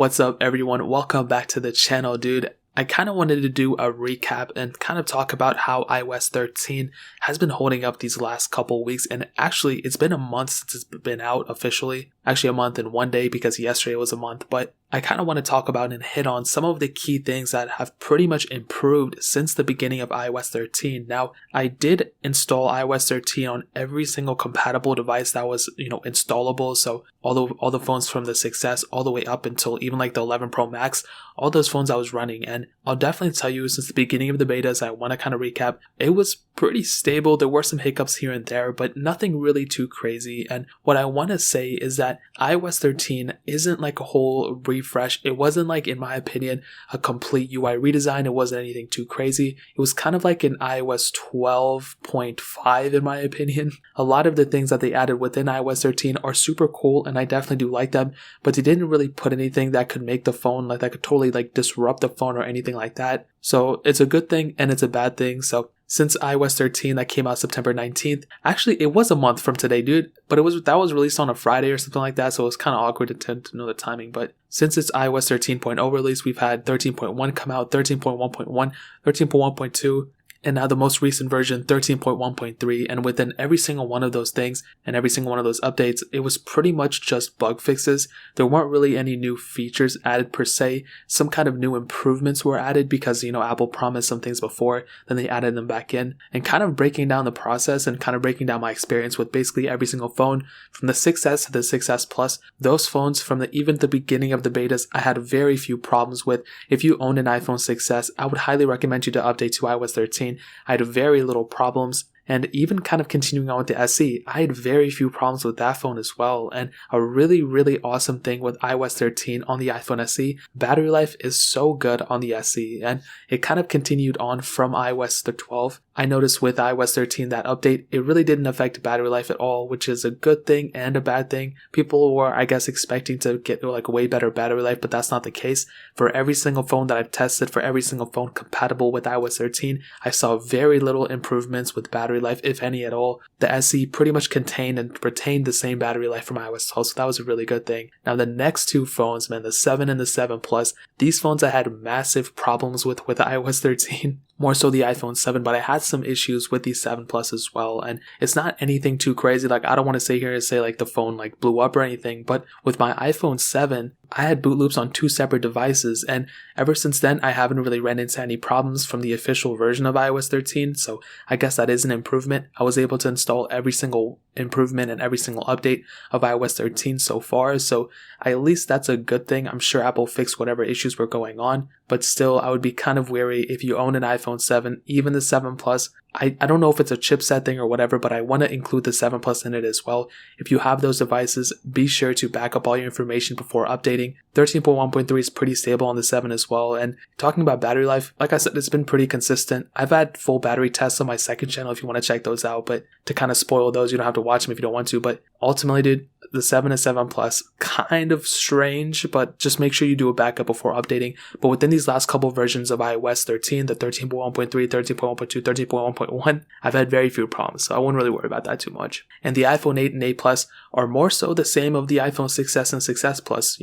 What's up, everyone? Welcome back to the channel, dude. I kind of wanted to do a recap and kind of talk about how iOS 13 has been holding up these last couple weeks. And actually, it's been a month since it's been out officially. Actually, a month and 1 day because yesterday was a month. But I kind of want to talk about and hit on some of the key things that have pretty much improved since the beginning of iOS 13. Now, I did install iOS 13 on every single compatible device that was, installable. So all the phones from the 6S all the way up until even like the 11 Pro Max, all those phones I was running. And I'll definitely tell you, since the beginning of the betas, I want to kind of recap. It was pretty stable. There were some hiccups here and there, but nothing really too crazy. And what I want to say is that iOS 13 isn't like a whole refresh. It wasn't like, in my opinion, a complete UI redesign. It wasn't anything too crazy. It was kind of like an iOS 12.5 in my opinion. A lot of the things that they added within iOS 13 are super cool, and I definitely do like them, but they didn't really put anything that could make the phone like that could totally like disrupt the phone or anything like that. So it's a good thing and it's a bad thing. So since iOS 13 that came out September 19th, actually it was a month from today, dude, but that was released on a Friday or something like that, so it was kind of awkward to know the timing. But since it's iOS 13.0 release, we've had 13.1 come out, 13.1.1, 13.1.2, and now the most recent version, 13.1.3, and within every single one of those things and every single one of those updates, it was pretty much just bug fixes. There weren't really any new features added per se. Some kind of new improvements were added because, Apple promised some things before, then they added them back in, and kind of breaking down the process and kind of breaking down my experience with basically every single phone from the 6S to the 6S Plus. Those phones from even the beginning of the betas, I had very few problems with. If you own an iPhone 6S, I would highly recommend you to update to iOS 13. I had very little problems. And even kind of continuing on with the SE, I had very few problems with that phone as well. And a really, really awesome thing with iOS 13 on the iPhone SE, battery life is so good on the SE. And it kind of continued on from iOS 12. I noticed with iOS 13 that update, it really didn't affect battery life at all, which is a good thing and a bad thing. People were, I guess, expecting to get like way better battery life, but that's not the case. For every single phone that I've tested, for every single phone compatible with iOS 13, I saw very little improvements with battery life, if any at all. The SE pretty much contained and retained the same battery life from iOS 12, so that was a really good thing. Now the next two phones, man, the 7 and the 7 Plus, these phones I had massive problems with iOS 13. More so the iPhone 7, but I had some issues with the 7 Plus as well, and it's not anything too crazy. Like, I don't want to sit here and say like the phone like blew up or anything, but with my iPhone 7, I had boot loops on two separate devices, and ever since then, I haven't really ran into any problems from the official version of iOS 13, so I guess that is an improvement. I was able to install every single improvement and every single update of iOS 13 so far, so at least that's a good thing. I'm sure Apple fixed whatever issues were going on, but still, I would be kind of wary if you own an iPhone 7, even the 7 Plus. I don't know if it's a chipset thing or whatever, but I want to include the 7 Plus in it as well. If you have those devices, be sure to back up all your information before updating. 13.1.3 is pretty stable on the 7 as well. And talking about battery life, like I said, it's been pretty consistent. I've had full battery tests on my second channel if you want to check those out, but to kind of spoil those, you don't have to watch them if you don't want to. But ultimately, dude, the 7 and 7 Plus, kind of strange, but just make sure you do a backup before updating. But within these last couple versions of iOS 13, the 13.1.3, 13.1.2, 13.1.1, I've had very few problems, so I wouldn't really worry about that too much. And the iPhone 8 and 8 Plus are more so the same of the iPhone 6S and 6S Plus.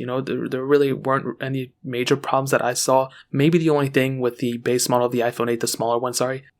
There really weren't any major problems that I saw. Maybe the only thing with the base model of the iPhone 8, the smaller one,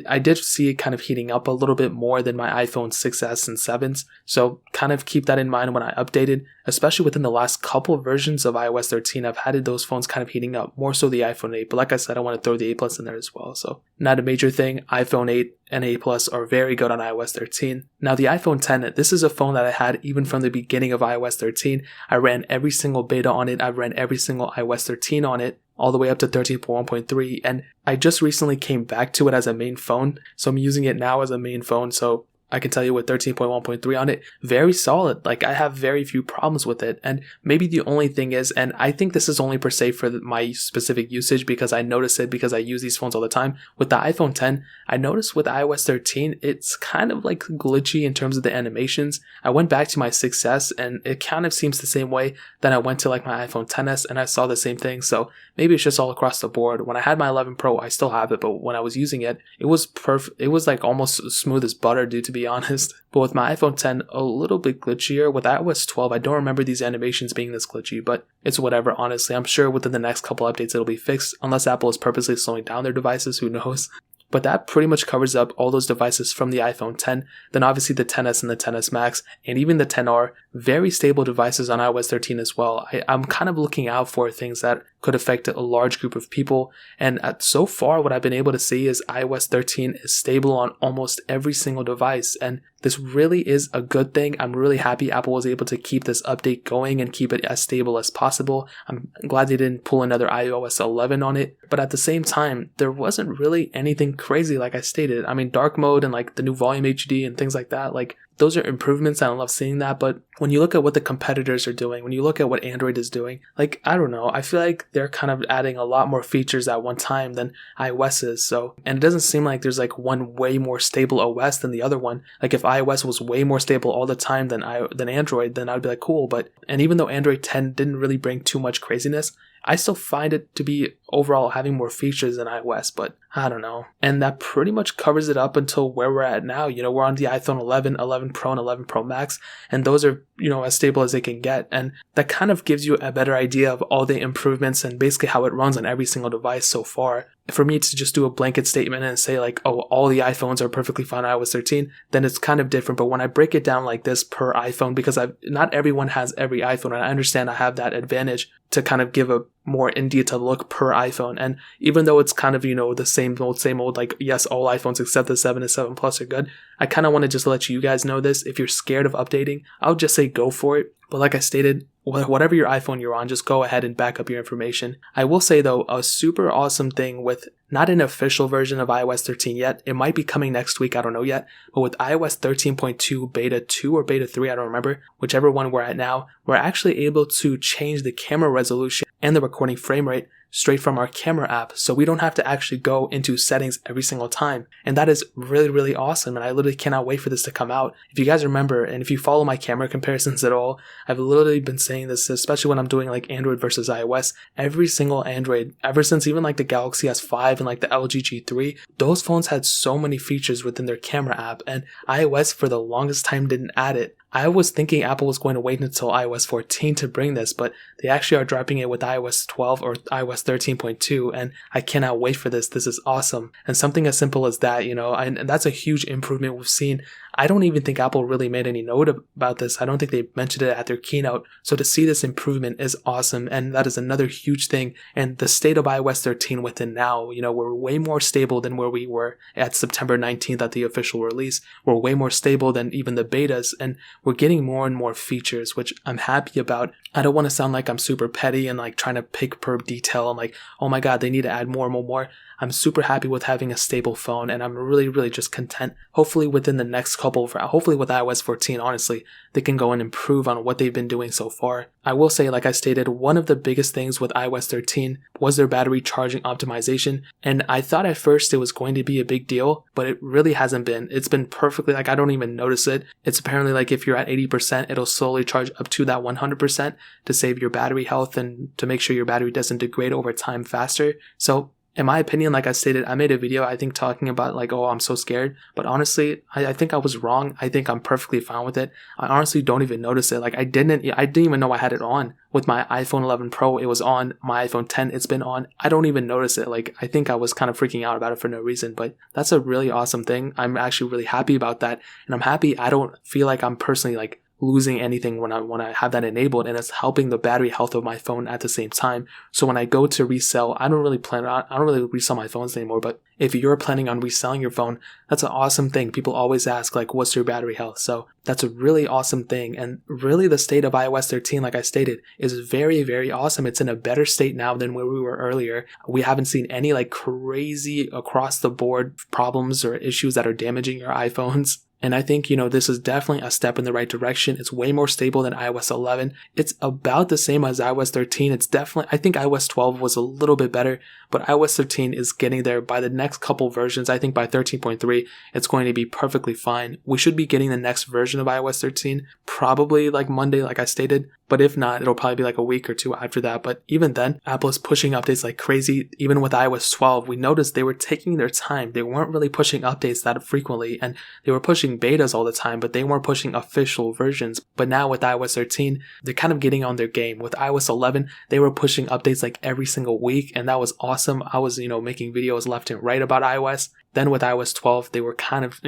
I did see it kind of heating up a little bit more than my iPhone 6S and 7s, so kind of keep that in mind when I updated. Especially within the last couple of versions of iOS 13, I've had those phones kind of heating up, more so the iPhone 8, but like I said, I want to throw the 8 Plus in there as well, so not a major thing. iPhone 8 and 8 Plus are very good on iOS 13. Now the iPhone 10, this is a phone that I had even from the beginning of iOS 13. I ran every single beta on it. I've ran every single iOS 13 on it, all the way up to 13.1.3, and I just recently came back to it as a main phone, so I'm using it now as a main phone, so I can tell you with 13.1.3 on it, very solid. Like, I have very few problems with it. And maybe the only thing is, and I think this is only per se for my specific usage because I notice it because I use these phones all the time. With the iPhone 10, I noticed with iOS 13, it's kind of like glitchy in terms of the animations. I went back to my 6S and it kind of seems the same way. Then I went to like my iPhone 10s and I saw the same thing. So maybe it's just all across the board. When I had my 11 Pro, I still have it, but when I was using it, it was perfect. It was like almost smooth as butter, dude, to be be honest. But with my iPhone 10, a little bit glitchier. With iOS 12, I don't remember these animations being this glitchy, but it's whatever, honestly. I'm sure within the next couple updates it'll be fixed, unless Apple is purposely slowing down their devices, who knows. But that pretty much covers up all those devices from the iPhone 10. Then obviously the XS and the XS Max, and even the XR, very stable devices on iOS 13 as well. I'm kind of looking out for things that could affect a large group of people. And so far, what I've been able to see is iOS 13 is stable on almost every single device. And this really is a good thing. I'm really happy Apple was able to keep this update going and keep it as stable as possible. I'm glad they didn't pull another iOS 11 on it. But at the same time, there wasn't really anything crazy like I stated. I mean, dark mode and like the new volume HD and things like that, like those are improvements. I love seeing that. But when you look at what the competitors are doing, when you look at what Android is doing, like, I don't know, I feel like they're kind of adding a lot more features at one time than iOS is. So, and it doesn't seem like there's like one way more stable OS than the other one. Like if iOS was way more stable all the time than Android, then I'd be like, cool. But, and even though Android 10 didn't really bring too much craziness, I still find it to be overall having more features than iOS, but I don't know. And that pretty much covers it up until where we're at now. You know, we're on the iPhone 11, 11 Pro, and 11 Pro Max, and those are, you know, as stable as they can get. And that kind of gives you a better idea of all the improvements and basically how it runs on every single device so far. For me to just do a blanket statement and say like, oh, all the iPhones are perfectly fine on iOS 13, then it's kind of different. But when I break it down like this per iPhone, because not everyone has every iPhone, and I understand I have that advantage to kind of give a more in detail look per iPhone. And even though it's kind of, you know, the same old, like, yes, all iPhones except the 7 and 7 Plus are good, I kind of want to just let you guys know this. If you're scared of updating, I would just say go for it. But like I stated, whatever your iPhone you're on, just go ahead and back up your information. I will say though, a super awesome thing with not an official version of iOS 13 yet, it might be coming next week, I don't know yet, but with iOS 13.2 beta 2 or beta 3, I don't remember, whichever one we're at now, we're actually able to change the camera resolution and the recording frame rate straight from our camera app, so we don't have to actually go into settings every single time. And that is really, really awesome, and I literally cannot wait for this to come out. If you guys remember, and if you follow my camera comparisons at all, I've literally been saying this, especially when I'm doing like Android versus iOS. Every single Android, ever since even like the Galaxy S5 and like the LG G3, those phones had so many features within their camera app, and iOS for the longest time didn't add it. I was thinking Apple was going to wait until iOS 14 to bring this, but they actually are dropping it with iOS 12 or iOS 13.2, and I cannot wait for this. This is awesome. And something as simple as that, you know, and that's a huge improvement we've seen. I don't even think Apple really made any note about this. I don't think they mentioned it at their keynote. So to see this improvement is awesome, and that is another huge thing. And the state of iOS 13 within now, you know, we're way more stable than where we were at September 19th at the official release. We're way more stable than even the betas, and we're getting more and more features, which I'm happy about. I don't want to sound like I'm super petty and like trying to pick per detail and like, oh my god, they need to add more and more. I'm super happy with having a stable phone, and I'm really, really just content. Hopefully within the next hopefully with iOS 14, honestly, they can go and improve on what they've been doing so far. I will say, like I stated, one of the biggest things with iOS 13 was their battery charging optimization, and I thought at first it was going to be a big deal, but it really hasn't been. It's been perfectly, like, I don't even notice it. It's apparently like if you're at 80%, it'll slowly charge up to that 100% to save your battery health and to make sure your battery doesn't degrade over time faster. So in my opinion, like I stated, I made a video, I think, talking about like, oh, I'm so scared. But honestly, I think I was wrong. I think I'm perfectly fine with it. I honestly don't even notice it. Like I didn't even know I had it on. With my iPhone 11 Pro, it was on. My iPhone 10, it's been on. I don't even notice it. Like, I think I was kind of freaking out about it for no reason. But that's a really awesome thing. I'm actually really happy about that. And I'm happy I don't feel like I'm personally like losing anything when I have that enabled, and it's helping the battery health of my phone at the same time. So when I go to resell, I don't really resell my phones anymore, but if you're planning on reselling your phone, that's an awesome thing. People always ask like, what's your battery health? So that's a really awesome thing. And really the state of iOS 13, like I stated, is very, very awesome. It's in a better state now than where we were earlier. We haven't seen any like crazy across the board problems or issues that are damaging your iPhones. And I think, you know, this is definitely a step in the right direction. It's way more stable than iOS 11. It's about the same as iOS 13. It's definitely, I think iOS 12 was a little bit better, but iOS 13 is getting there. By the next couple versions, I think by 13.3, it's going to be perfectly fine. We should be getting the next version of iOS 13 probably like Monday, like I stated. But if not, it'll probably be like a week or two after that. But even then, Apple is pushing updates like crazy. Even with iOS 12, we noticed they were taking their time. They weren't really pushing updates that frequently, and they were pushing betas all the time, but they weren't pushing official versions. But now with iOS 13, they're kind of getting on their game. With iOS 11, they were pushing updates like every single week, and that was awesome. I was, making videos left and right about iOS. Then with iOS 12, they were kind of,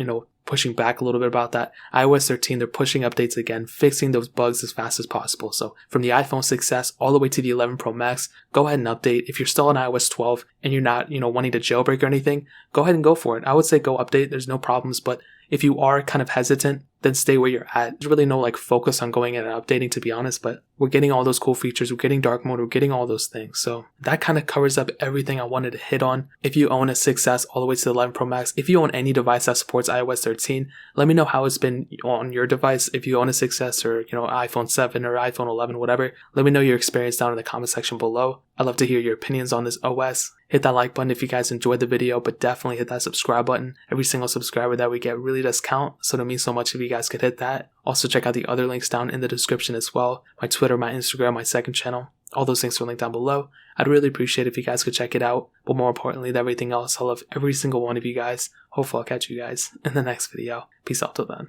pushing back a little bit about that. iOS 13, they're pushing updates again, fixing those bugs as fast as possible. So from the iPhone 6s all the way to the 11 Pro Max, go ahead and update. If you're still on iOS 12 and you're not, wanting to jailbreak or anything, go ahead and go for it. I would say go update. There's no problems. But if you are kind of hesitant, then stay where you're at. There's really no like focus on going in and updating, to be honest, but we're getting all those cool features. We're getting dark mode. We're getting all those things. So that kind of covers up everything I wanted to hit on. If you own a 6S all the way to the 11 Pro Max, if you own any device that supports iOS 13, let me know how it's been on your device. If you own a 6S or, iPhone 7 or iPhone 11, whatever, let me know your experience down in the comment section below. I'd love to hear your opinions on this OS. Hit that like button if you guys enjoyed the video, but definitely hit that subscribe button. Every single subscriber that we get really does count, so it means so much if you guys could hit that. Also check out the other links down in the description as well. My Twitter, my Instagram, my second channel. All those links are linked down below. I'd really appreciate it if you guys could check it out. But more importantly than everything else, I love every single one of you guys. Hopefully I'll catch you guys in the next video. Peace out till then.